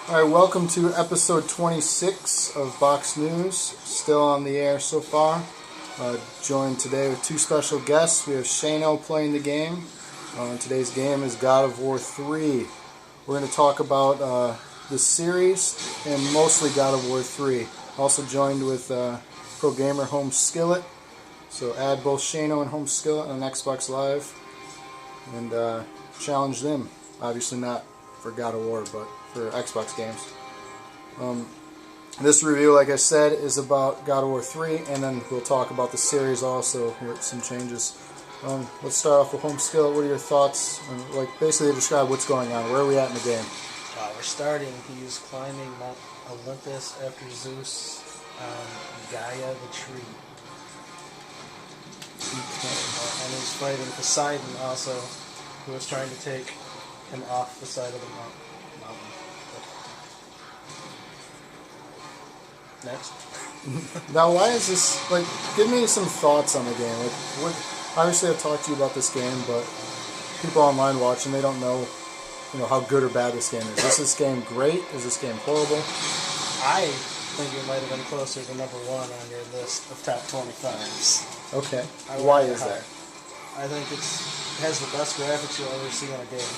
Alright, welcome to episode 26 of Box News. Still on the air so far. Joined today with two special guests. We have Shano playing the game. Today's game is God of War 3. We're going to talk about the series and mostly God of War 3. Also joined with Pro Gamer Home Skillet. So add both Shano and Home Skillet on Xbox Live and challenge them. Obviously not for God of War, but for Xbox games. This review, like I said, is about God of War 3, and then we'll talk about the series also with some changes. Let's start off with Home Skillet. What are your thoughts? Basically describe what's going on. Where are we at in the game? We're starting. He's climbing Mount Olympus after Zeus, Gaia the tree. And he's fighting Poseidon also, who is trying to take him off the side of the mountain. Next. Now, why is this, give me some thoughts on the game. Obviously I've talked to you about this game, but people online watching, they don't know, how good or bad this game is. Is this game great? Is this game horrible? I think it might have been closer to number one on your list of top 25s. Okay. Why is that? I think it has the best graphics you'll ever see on a game.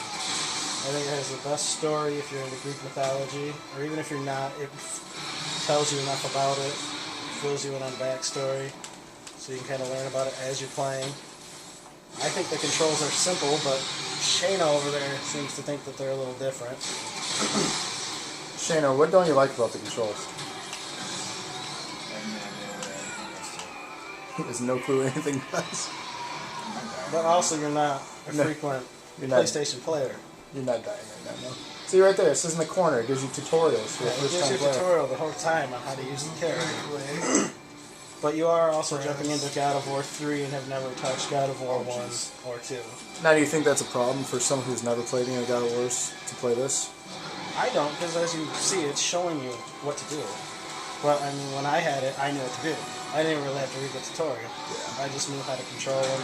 I think it has the best story if you're into Greek mythology, or even if you're not, it tells you enough about it, fills you in on backstory, so you can kind of learn about it as you're playing. I think the controls are simple, but Shano over there seems to think that they're a little different. Shano, what don't you like about the controls? He has no clue anything does. But also, you're not a frequent PlayStation player. You're not dying right now, no. See right there, it says in the corner, it gives you tutorials for the first time player. It gives you a tutorial the whole time on how to use the character. But you are also jumping into God of War 3 and have never touched God of War 1 or 2. Now, do you think that's a problem for someone who's never played any of God of Wars to play this? I don't, because as you see, it's showing you what to do. But, when I had it, I knew what to do. I didn't really have to read the tutorial. Yeah. I just knew how to control them.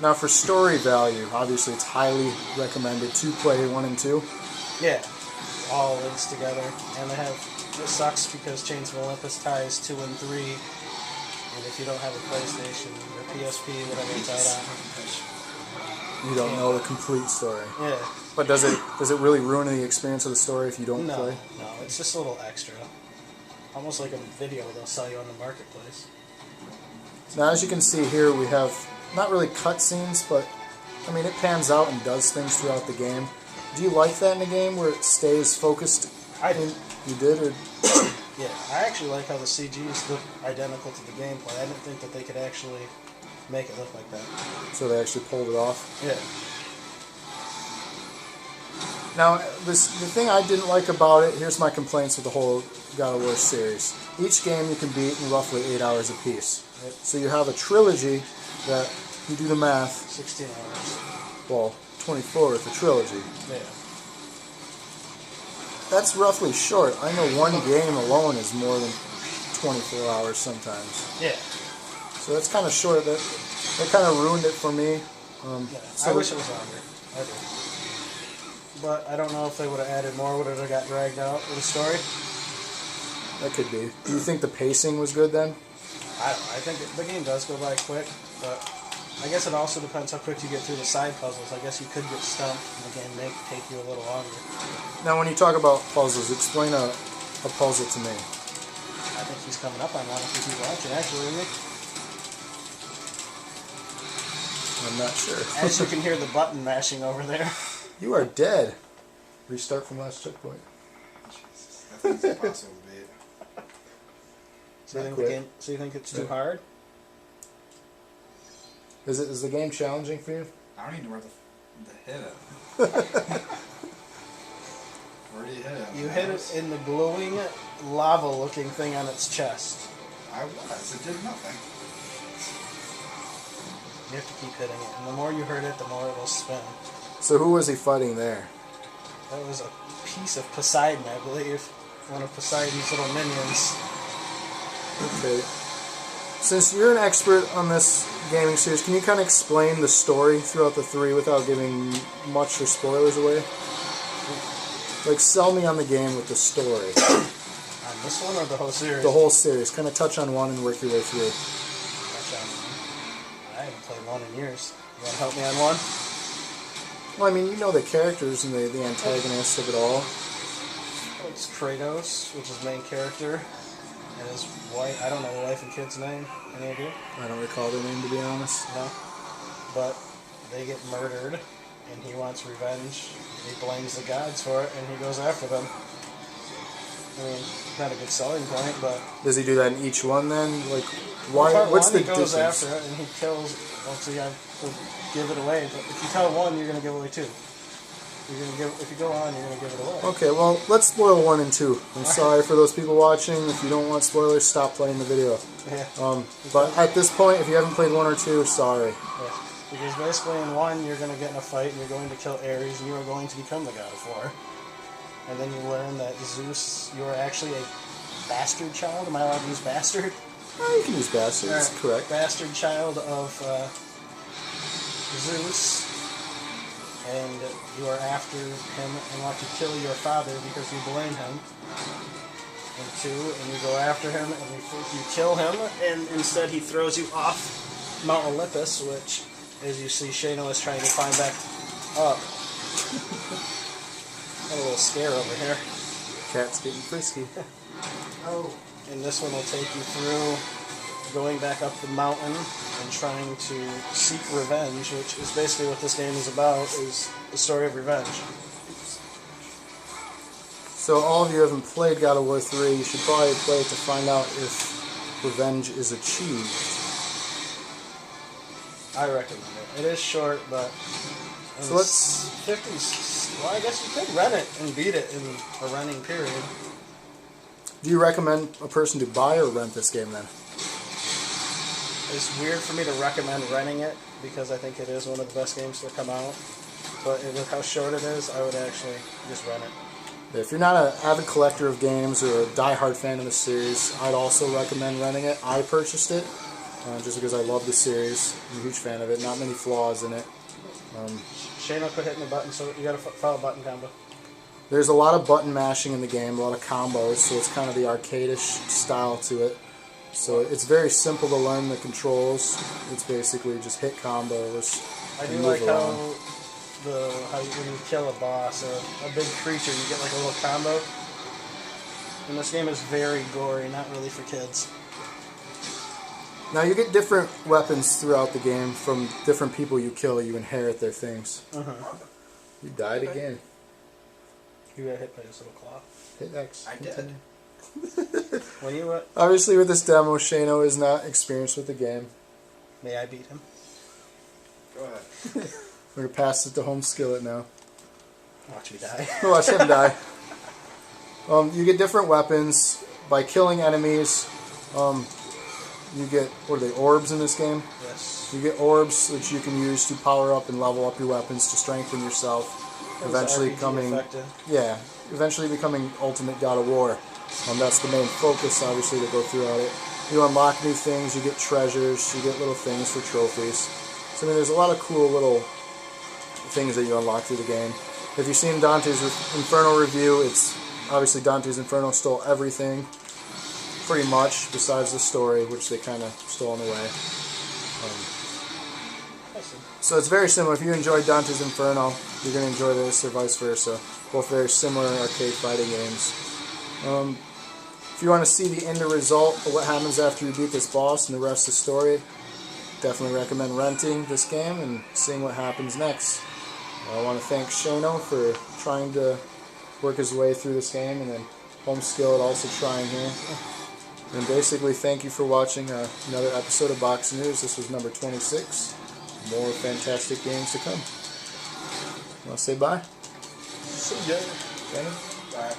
Now, for story value, obviously it's highly recommended to play 1 and 2. Yeah, all links together. And they have, it sucks because Chains of Olympus ties 2 and 3. And if you don't have a PlayStation or PSP, whatever it's out on, you don't know the complete story. Yeah. But does it really ruin the experience of the story if you don't play? No, it's just a little extra. Almost like a video they'll sell you on the marketplace. Now, as you can see here, we have not really cutscenes, but it pans out and does things throughout the game. Do you like that in the game where it stays focused? I did. You did, or? Yeah, I actually like how the CGs look identical to the gameplay. I didn't think that they could actually make it look like that. So they actually pulled it off? Yeah. Now, the thing I didn't like about it, here's my complaints with the whole God of War series. Each game you can beat in roughly 8 hours apiece. Yep. So you have a trilogy that, you do the math. 16 hours. Well, 24 with the trilogy. Yeah. That's roughly short. I know one game alone is more than 24 hours sometimes. Yeah. So that's kind of short. That kind of ruined it for me. I wish it was longer. I do. But I don't know if they would have added more. Would it have got dragged out with the story? That could be. Do you think the pacing was good then? I don't know. I think the game does go by quick, but I guess it also depends how quick you get through the side puzzles. I guess you could get stumped, and the game may take you a little longer. Now, when you talk about puzzles, explain a puzzle to me. I think he's coming up on one if you keep watching, actually, isn't he? I'm not sure. As you can hear the button mashing over there. You are dead. Restart from last checkpoint. Jesus, I think it's impossible to beat. So you think it's too hard? Is the game challenging for you? I don't even know where the hit it. Where do you hit it? You hit it in the glowing lava-looking thing on its chest. I was. It did nothing. You have to keep hitting it, and the more you hurt it, the more it will spin. So who was he fighting there? That was a piece of Poseidon, I believe. One of Poseidon's little minions. Okay. Since you're an expert on this gaming series, can you kind of explain the story throughout the 3 without giving much or spoilers away? Like, sell me on the game with the story. On this one or the whole series? The whole series. Kind of touch on one and work your way through. Touch on one. I haven't played one in years. You want to help me on one? Well, I mean, you know the characters and the antagonists of it all. It's Kratos, which is the main character, and his wife. I don't know the wife and kid's name. Any idea? I don't recall their name, to be honest. No. But they get murdered, and he wants revenge. He blames the gods for it, and he goes after them. I mean, not a good selling point, but... Does he do that in each one, then? Like, why? Part What's one, the he goes difference? after it, and he kills... Well, see, I will give it away, but if you tell one, you're going to give away two. You're gonna give, if you go on, you're going to give it away. Okay, well, let's spoil 1 and 2. I'm sorry for those people watching. If you don't want spoilers, stop playing the video. Yeah. But at this point, if you haven't played 1 or 2, sorry. Yeah. Because basically in 1, you're going to get in a fight, and you're going to kill Ares, and you are going to become the god of war. And then you learn that Zeus, you are actually a bastard child. Am I allowed to use bastard? Oh, you can use bastard, that's correct. Bastard child of Zeus. And you are after him and want to kill your father because you blame him. And 2, and you go after him, and you kill him, and instead he throws you off Mount Olympus, which, as you see, Shano is trying to climb back up. Got a little scare over here. Cat's getting frisky. Oh. And this one will take you through going back up the mountain and trying to seek revenge, which is basically what this game is about, is the story of revenge. So all of you haven't played God of War 3, you should probably play it to find out if revenge is achieved. I recommend it. It is short, but... So let's... 50s... Well, I guess you could rent it and beat it in a renting period. Do you recommend a person to buy or rent this game then? It's weird for me to recommend renting it because I think it is one of the best games to come out. But with how short it is, I would actually just rent it. If you're not an avid collector of games or a die-hard fan of the series, I'd also recommend renting it. I purchased it just because I love the series. I'm a huge fan of it. Not many flaws in it. Shane, quit hitting the button, so you gotta follow button combo. There's a lot of button mashing in the game, a lot of combos, so it's kind of the arcade-ish style to it. So it's very simple to learn the controls. It's basically just hit combos. I do like how when you kill a boss or a big creature, you get like a little combo. And this game is very gory, not really for kids. Now you get different weapons throughout the game from different people you kill. You inherit their things. You died again. You got hit by this little claw. Hit X. I did. When you Obviously, with this demo, Shano is not experienced with the game. may I beat him? Go ahead. We're gonna pass it to Home Skillet now. Watch me die. Watch him die. You get different weapons by killing enemies. You get, what are they, orbs in this game? Yes. You get orbs which you can use to power up and level up your weapons to strengthen yourself. Eventually becoming Ultimate God of War. That's the main focus, obviously, to go throughout it. You unlock new things, you get treasures, you get little things for trophies. So I mean, there's a lot of cool little things that you unlock through the game. If you've seen Dante's Inferno review, it's obviously Dante's Inferno stole everything, pretty much, besides the story, which they kind of stole in a way. So it's very similar. If you enjoyed Dante's Inferno, you're going to enjoy this, or vice versa. Both very similar arcade fighting games. If you want to see the end result of what happens after you beat this boss and the rest of the story, definitely recommend renting this game and seeing what happens next. I want to thank Shano for trying to work his way through this game, and then Home Skillet also trying here. And basically, thank you for watching another episode of Box News. This was number 26. More fantastic games to come. Want to say bye? See ya. Okay. Bye.